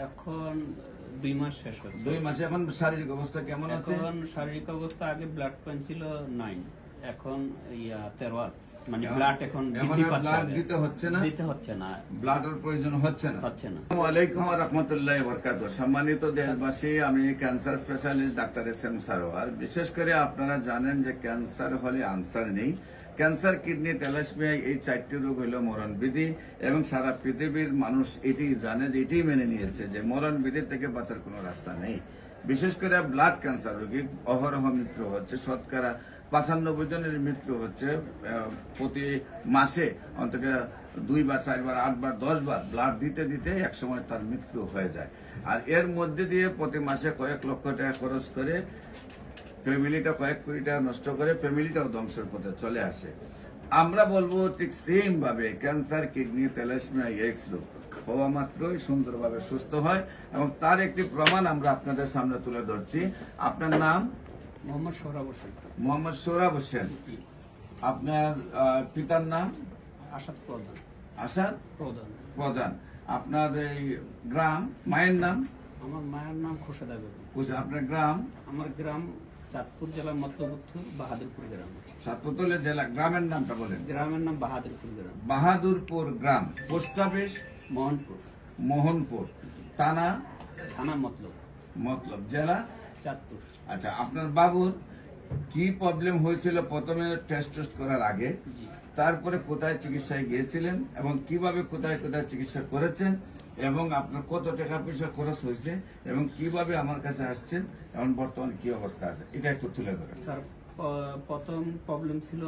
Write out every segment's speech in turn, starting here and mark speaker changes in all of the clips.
Speaker 1: এখন 2 মাস শেষ হচ্ছে।
Speaker 2: 2 মাসে এখন শারীরিক অবস্থা কেমন আছে?
Speaker 1: এখন শারীরিক অবস্থা আগে ব্লাড পয়েন্ট ছিল 9, এখন 13 আছে। মানে ব্লাড এখন
Speaker 2: ব্লাড দিতে হচ্ছে না, ব্লাডের প্রয়োজন হচ্ছে না। আসসালামু আলাইকুম ওয়া রাহমাতুল্লাহি ওয়া বারাকাতুহু। সম্মানিত দেশবাসী, আমি cancer specialist doctor SM. Sarwar. বিশেষ করে আপনারা জানেন যে ক্যান্সার হলে আনসার নেই। ক্যান্সার, কিডনি, থ্যালাসেমিয়া, এই 4টি রোগ হলো মরণবিধি এবং সারা পৃথিবীর মানুষ এটি জানে, যে এটি মেনে নিয়েছে যে মরণবিধি থেকে বাঁচার কোনো রাস্তা নেই। বিশেষ করে ব্লাড ক্যান্সার রোগী অহরহ মৃত্যু হচ্ছে, শতকরা 95 জনের মৃত্যু হচ্ছে প্রতি মাসে। অন্তত 2 বার, 4 বার, 8 বার, 10 বার ব্লাড দিতে দিতে একসময় তার মৃত্যু হয়ে যায়। আর এর মধ্যে দিয়ে প্রতি মাসে কয়েক লক্ষ টাকা খরচ করে ফ্যামিলিটা, কয়েক কোটি টাকা নষ্ট করে ফ্যামিলিটাও ধ্বংসের পথে চলে আসে। আমরা বলবো ঠিক সেম ভাবে ক্যান্সার, কিডনি, থ্যালাসেমিয়া, এইডস রোগ হওয়া মাত্রই সুন্দরভাবে সুস্থ হয় এবং তার একটি প্রমাণ আমরা আপনাদের সামনে তুলে ধরছি। আপনার নাম?
Speaker 1: মোহাম্মদ সোহরাব হোসেন।
Speaker 2: মোহাম্মদ সোহরাব হোসেন। আপনার পিতার নাম?
Speaker 1: আসাদ প্রধান।
Speaker 2: আসাদ প্রধান। আপনার এই গ্রাম, মায়ের নাম?
Speaker 1: আমার মায়ের নাম খোরশেদা বেগম।
Speaker 2: আপনার গ্রাম?
Speaker 1: আমার গ্রাম চাঁদপুর জেলা মতলবপুর বাহাদুরপুর গ্রাম।
Speaker 2: চাঁদপুর জেলা। গ্রামের নামটা বলেন।
Speaker 1: গ্রামের নাম বাহাদুরপুর গ্রাম।
Speaker 2: বাহাদুরপুর গ্রাম। Post office? মোহনপুর। থানা? মতলব। জেলা?
Speaker 1: চাঁদপুর।
Speaker 2: আচ্ছা, আপনার বাবুর কি প্রবলেম হয়েছিল প্রথমে টেস্ট করার আগে? তারপরে কোথায় চিকিৎসায় গিয়েছিলেন এবং কিভাবে কোথায় কোথায় চিকিৎসা করেছেন এবং আপনার কত টাকা পয়সা খরচ হয়েছে এবং কিভাবে আমার কাছে আসছেন এবং বর্তমানে কি অবস্থা আছে, এটা একটু তুলে ধরেন।
Speaker 1: স্যার, প্রথম প্রবলেম ছিল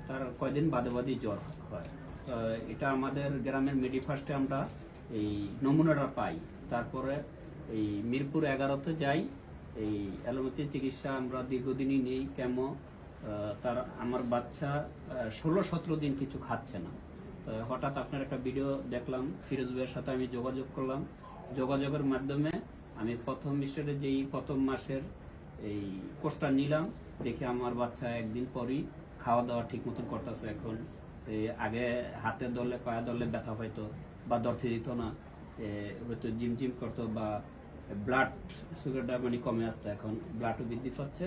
Speaker 1: তার কয়দিন বাদে জ্বর হয়। এটা আমাদের গ্রামের মেডিফার্স্টে আমরা এই নমুনাটা পাই। তারপরে এই মিরপুর 11-তে যাই, এই অ্যালোপ্যাথি চিকিৎসা আমরা দীর্ঘদিনই নেই। কেমো তার আমার বাচ্চা 16-17 দিন কিছু খাচ্ছে না। তো হঠাৎ আপনার একটা ভিডিও দেখলাম, ফিরোজ ভাইয়ের সাথে আমি যোগাযোগ করলাম। যোগাযোগের মাধ্যমে আমি প্রথম স্টেজে যেই প্রথম মাসের এই কোর্সটা নিলাম, দেখে আমার বাচ্চা একদিন পরই খাওয়া দাওয়া ঠিক মতন করতেছে। এখন আগে হাতে ধরলে, পায়ে ধরলে ব্যথা পাইতো বা ধরতে দিত না, হয়তো জিম করতো বা ব্লাড সুগারটা মানে কমে আসতো। এখন ব্লাডও বৃদ্ধি পাচ্ছে।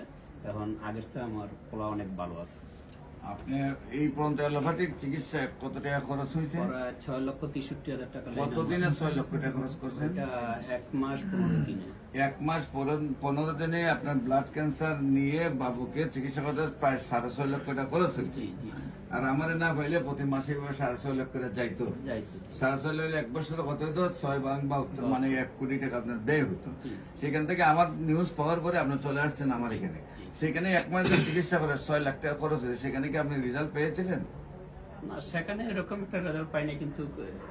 Speaker 1: এখন আগের চেয়ে আমার পোলা অনেক ভালো আছে।
Speaker 2: আপনি এই পর্যন্ত অ্যালোপ্যাথিক চিকিৎসায় কত টাকা খরচ হয়েছে?
Speaker 1: 6,63,000 টাকা।
Speaker 2: কতদিনে 6 লক্ষ টাকা খরচ করছেন?
Speaker 1: 1 মাস 15 দিনে।
Speaker 2: 1 মাস 15 দিনে আপনার ব্লাড ক্যান্সার নিয়ে বাবুকে চিকিৎসা করতে প্রায় 6.5 লক্ষ টাকা খরচ হয়েছে। আর আমার না পাইলে প্রতি মাসে 6.5 লক্ষ করে যাইতো। 6.5 হলে 1 বছর কত হতো? 6 বা মানে 1 কোটি টাকা আপনার ব্যয় হতো। সেখান থেকে আমার নিউজ পাওয়ার পরে আপনি চলে আসছেন আমার এখানে। সেখানে 1 মাস চিকিৎসা করে 6 লাখ টাকা খরচ হয়েছে। সেখানে কি আপনি রেজাল্ট পেয়েছিলেন?
Speaker 1: না, সেখানে এরকম একটা রেজাল্ট পাইনি, কিন্তু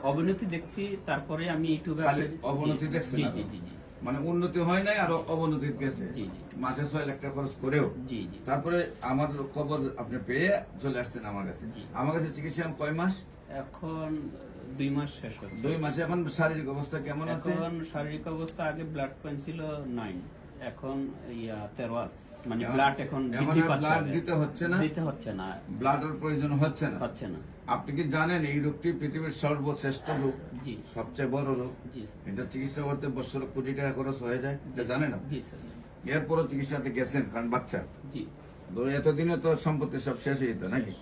Speaker 1: অবনতি দেখছি। তারপরে আমি ইউটিউবে
Speaker 2: অবনতি দেখছি। মানে উন্নতি হয় নাই, আরো অবনতি গেছে। মাসে 6 লাখ টাকা খরচ করেও। তারপরে আমার খবর আপনি পেয়ে চলে আসছেন আমার কাছে। আমার কাছে চিকিৎসা কয় মাস?
Speaker 1: এখন 2 মাস শেষ হচ্ছে।
Speaker 2: 2 মাসে এখন শারীরিক অবস্থা কেমন আছে?
Speaker 1: এখন শারীরিক অবস্থা আগে ব্লাড পয়েন্ট ছিল 9, এখন 13 আছে। মানে ব্লাড এখন
Speaker 2: ব্লাড দিতে হচ্ছে না, ব্লাডের প্রয়োজন হচ্ছে না। আপনি কি জানেন এই রোগটি পৃথিবীর সর্বশ্রেষ্ঠ রোগ, সবচেয়ে বড় রোগ? এটা চিকিৎসা করতে বছর কোটি টাকা খরচ হয়ে যায়, এটা জানেন? এরপরও চিকিৎসাতে গেছেন কারণ বাচ্চা। এতদিনে তো সম্পত্তি সব শেষ হয়ে যেত নাকি?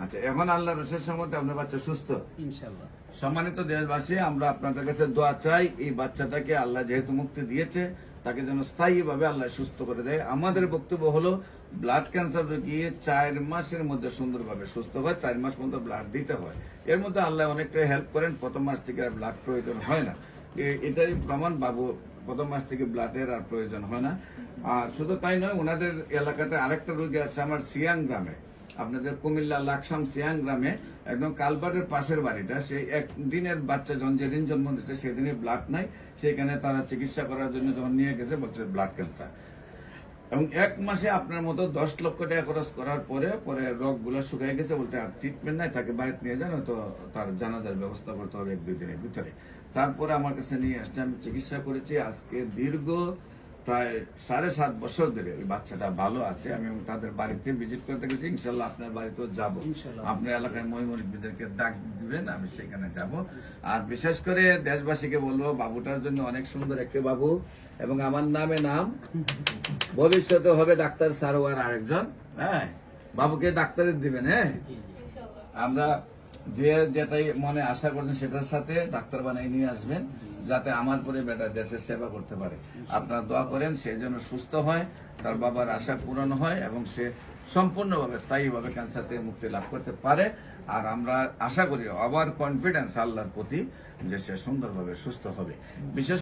Speaker 2: আচ্ছা, এখন আল্লাহর রসের সম্মতে আপনার বাচ্চা সুস্থ
Speaker 1: ইনশাআল্লাহ।
Speaker 2: সম্মানিত দেশবাসী, আমরা আপনাদের কাছে দোয়া চাই, এই বাচ্চাটাকে আল্লাহ যেহেতু মুক্তি দিয়েছে, তাকে যেন স্থায়ীভাবে আল্লাহ সুস্থ করে দেয়। আমাদের বক্তব্য হলো ব্লাড ক্যান্সার রোগী 4 মাসের মধ্যে সুন্দরভাবে সুস্থ হয়। 4 মাস পর্যন্ত ব্লাড দিতে হয়। এর মধ্যে আল্লাহ অনেকটাই হেল্প করেন। প্রথম মাস থেকে আর ব্লাড প্রয়োজন হয় না। এটারই প্রমাণ, বাবু প্রথম মাস থেকে ব্লাডের আর প্রয়োজন হয় না। আর শুধু তাই নয়, ওনাদের এলাকাতে আরেকটা রোগী আছে আমার সিয়াং গ্রামে, আপনাদের কুমিল্লা লাকসাম সিয়াং গ্রামে, একদম কালবারের পাশের বাড়িটা। সেই একদিনের বাচ্চা যেদিন জন্ম দিচ্ছে সেদিনে ব্লাড নাই। সেখানে তারা চিকিৎসা করার জন্য যখন নিয়ে গেছে, বলছে ব্লাড ক্যান্সার। এবং 1 মাসে আপনার মতো 10 লক্ষ টাকা খরচ করার পরে রোগগুলো শুকিয়ে গেছে, বলতে আর ট্রিটমেন্ট নাই, তাকে বাইরে নিয়ে যান, হয়তো তার জানাজার ব্যবস্থা করতে হবে 1-2 দিনের ভিতরে। তারপরে আমার কাছে নিয়ে আসছে, আমি চিকিৎসা করেছি। আজকে দীর্ঘ প্রায় 7.5 বছর ধরে ওই বাচ্চাটা ভালো আছে। আমি তাদের বাড়িতে ভিজিট করতে গেছি, ইনশাল্লাহ আপনার বাড়িতেও যাবো।
Speaker 1: ইনশাল্লাহ।
Speaker 2: আপনার এলাকায় মহিমুরব্বীদেরকে ডাক দিবেন, আমি সেখানে যাব। আর বিশেষ করে দেশবাসীকে বলবো, বাবুটার জন্য অনেক সুন্দর একটি বাবু, এবং আমার নামে নাম, ভবিষ্যতে হবে ডাক্তার সারোয়ার আরেকজন। হ্যাঁ, বাবুকে ডাক্তারে দিবেন। হ্যাঁ, আমরা যে যেটাই মনে আশা করছেন সেটার সাথে ডাক্তার বানাই নিয়ে আসবেন, যাতে আমার পরে বেটা দেশের সেবা করতে পারে। আপনারা দোয়া করেন সে যেন সুস্থ হয়, তার বাবার আশা পূরণ হয়, এবং সে সম্পূর্ণভাবে স্থায়ীভাবে ক্যান্সার থেকে মুক্তি লাভ করতে পারে। আর আমরা আশা করি, আবার কনফিডেন্স আল্লাহর প্রতি, যে সে সুন্দরভাবে সুস্থ হবে। বিশেষ